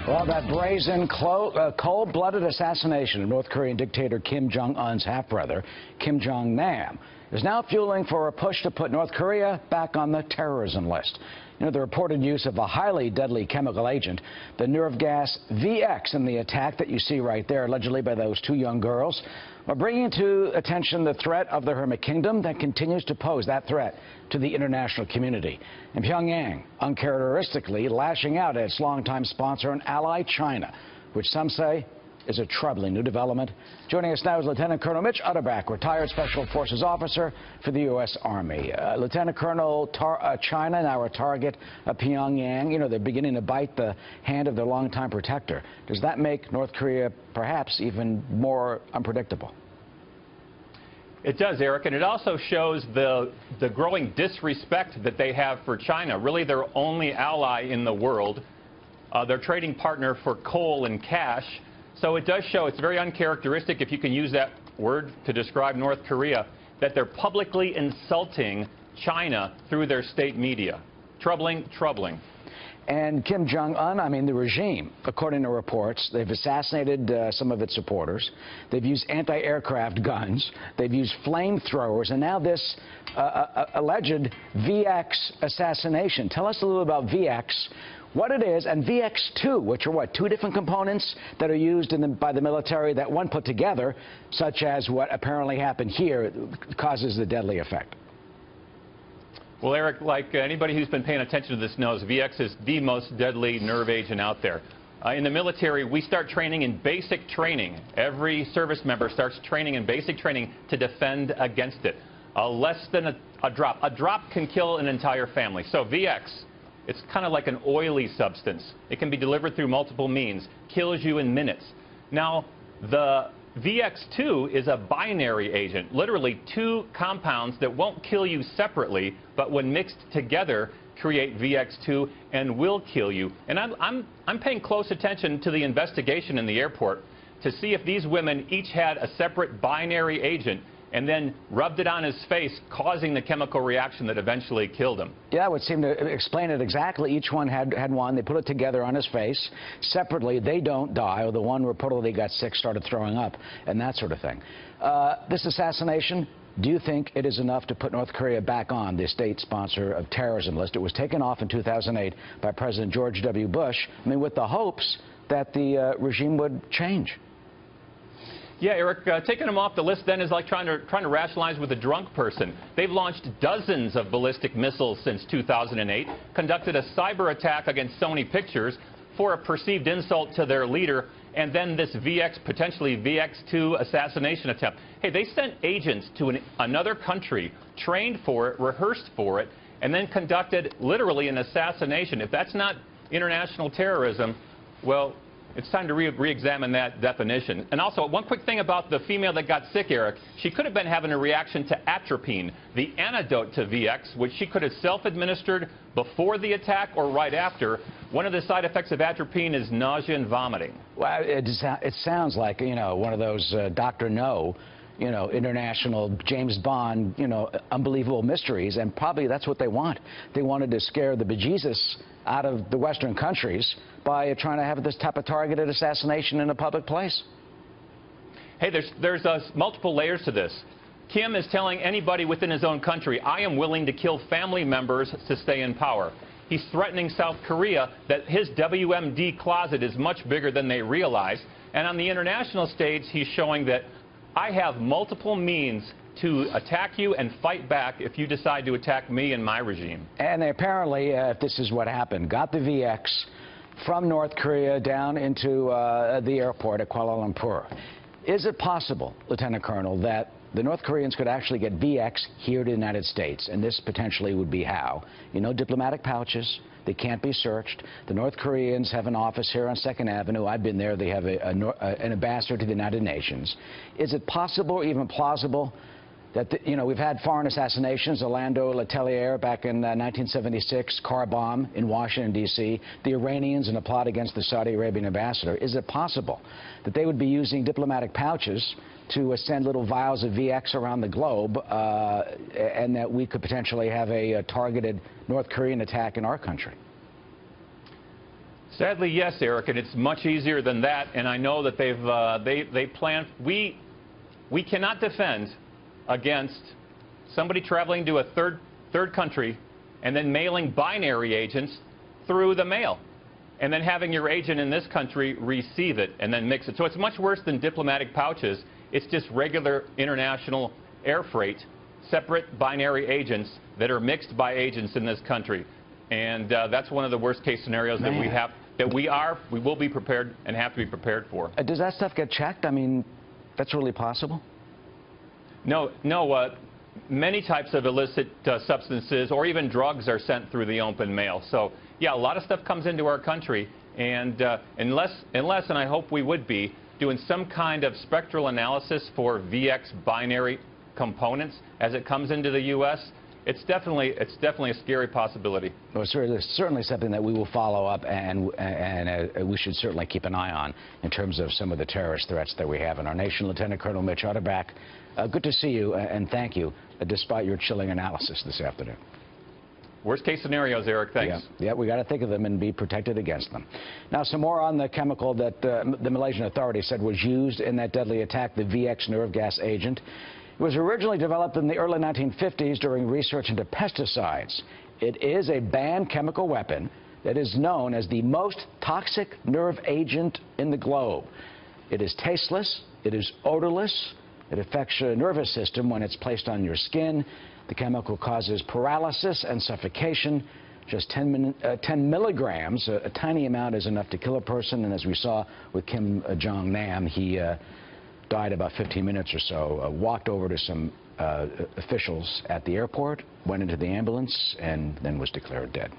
Well, that brazen, cold-blooded assassination of North Korean dictator Kim Jong Un's half-brother, Kim Jong Nam, is now fueling for a push to put North Korea back on the terrorism list. You know, the reported use of a highly deadly chemical agent, the nerve gas VX, in the attack that you see right there, allegedly by those two young girls, are bringing to attention the threat of the Hermit Kingdom that continues to pose that threat to the international community. And Pyongyang, uncharacteristically, lashing out at its longtime sponsor and ally, China, which some say is a troubling new development. Joining us now is Lieutenant Colonel Mitch Utterback, retired Special Forces officer for the U.S. Army. Lieutenant Colonel, China now a target of Pyongyang. You know, they're beginning to bite the hand of their longtime protector. Does that make North Korea perhaps even more unpredictable? It does, Eric, and it also shows the growing disrespect that they have for China, really their only ally in the world, their trading partner for coal and cash. So it does show, it's very uncharacteristic, if you can use that word to describe North Korea, that they're publicly insulting China through their state media. Troubling, troubling. And Kim Jong Un, I mean the regime, according to reports, they've assassinated some of its supporters. They've used anti-aircraft guns. They've used flamethrowers. And now this alleged VX assassination. Tell us a little about VX, what it is, and VX2, which are what, two different components that are used by the military that one put together, such as what apparently happened here, causes the deadly effect. Well, Eric, like anybody who's been paying attention to this knows, VX is the most deadly nerve agent out there. In the military, we start training in basic training. Every service member starts training in basic training to defend against it. Less than a drop. A drop can kill an entire family. So VX, it's kind of like an oily substance. It can be delivered through multiple means, kills you in minutes. Now, the VX2 is a binary agent, literally two compounds that won't kill you separately, but when mixed together create VX2 and will kill you. And I'm paying close attention to the investigation in the airport to see if these women each had a separate binary agent and then rubbed it on his face, causing the chemical reaction that eventually killed him. Yeah, it would seem to explain it exactly. Each one had one. They put it together on his face. Separately, they don't die, or the one reportedly got sick, started throwing up, and that sort of thing. This assassination, do you think it is enough to put North Korea back on the state sponsor of terrorism list? It was taken off in 2008 by President George W. Bush, I mean, with the hopes that the regime would change. Yeah, Eric, taking them off the list then is like trying to rationalize with a drunk person. They've launched dozens of ballistic missiles since 2008, conducted a cyber attack against Sony Pictures for a perceived insult to their leader, and then this potentially VX2 assassination attempt. Hey, they sent agents to another country, trained for it, rehearsed for it, and then conducted literally an assassination. If that's not international terrorism, well, it's time to re-examine that definition. And also, one quick thing about the female that got sick, Eric. She could have been having a reaction to atropine, the antidote to VX, which she could have self-administered before the attack or right after. One of the side effects of atropine is nausea and vomiting. Well, it sounds like, you know, one of those Dr. No, you know, international James Bond, you know, unbelievable mysteries, and probably that's what they want. They wanted to scare the bejesus out of the Western countries by trying to have this type of targeted assassination in a public place. Hey, there's multiple layers to this. Kim is telling anybody within his own country, I am willing to kill family members to stay in power. He's threatening South Korea that his WMD closet is much bigger than they realize. And on the international stage, he's showing that I have multiple means to attack you and fight back if you decide to attack me and my regime. And they apparently, if this is what happened, got the VX from North Korea down into the airport at Kuala Lumpur. Is it possible, Lieutenant Colonel, that the North Koreans could actually get VX here to the United States? And this potentially would be how? You know, diplomatic pouches. They can't be searched. The North Koreans have an office here on 2nd Avenue. I've been there. They have an ambassador to the United Nations. Is it possible or even plausible that, you know, we've had foreign assassinations, Orlando Letelier back in 1976, car bomb in Washington, D.C., the Iranians in a plot against the Saudi Arabian ambassador. Is it possible that they would be using diplomatic pouches to send little vials of VX around the globe, and that we could potentially have a targeted North Korean attack in our country? Sadly, yes, Eric, and it's much easier than that. And I know that they plan. We cannot defend against somebody traveling to a third country and then mailing binary agents through the mail, and then having your agent in this country receive it and then mix it. So it's much worse than diplomatic pouches. It's just regular international air freight, separate binary agents that are mixed by agents in this country. And that's one of the worst case scenarios that we have, we will be prepared and have to be prepared for. Does that stuff get checked? I mean, that's really possible? No. Many types of illicit substances or even drugs are sent through the open mail. So, yeah, a lot of stuff comes into our country, and unless, and I hope we would be, doing some kind of spectral analysis for VX binary components as it comes into the U.S., it's definitely a scary possibility. Well, certainly something that we will follow up, and we should certainly keep an eye on in terms of some of the terrorist threats that we have in our nation. Lieutenant Colonel Mitch Utterback, good to see you, and thank you, despite your chilling analysis this afternoon. Worst case scenarios, Eric. Thanks. Yeah, we got to think of them and be protected against them. Now, some more on the chemical that the Malaysian authorities said was used in that deadly attack, the VX nerve gas agent. It was originally developed in the early 1950s during research into pesticides. It is a banned chemical weapon that is known as the most toxic nerve agent in the globe. It is tasteless, it is odorless, it affects your nervous system when it's placed on your skin. The chemical causes paralysis and suffocation. Just 10 milligrams, a tiny amount, is enough to kill a person. And as we saw with Kim Jong Nam, he died about 15 minutes or so, walked over to some officials at the airport, went into the ambulance, and then was declared dead.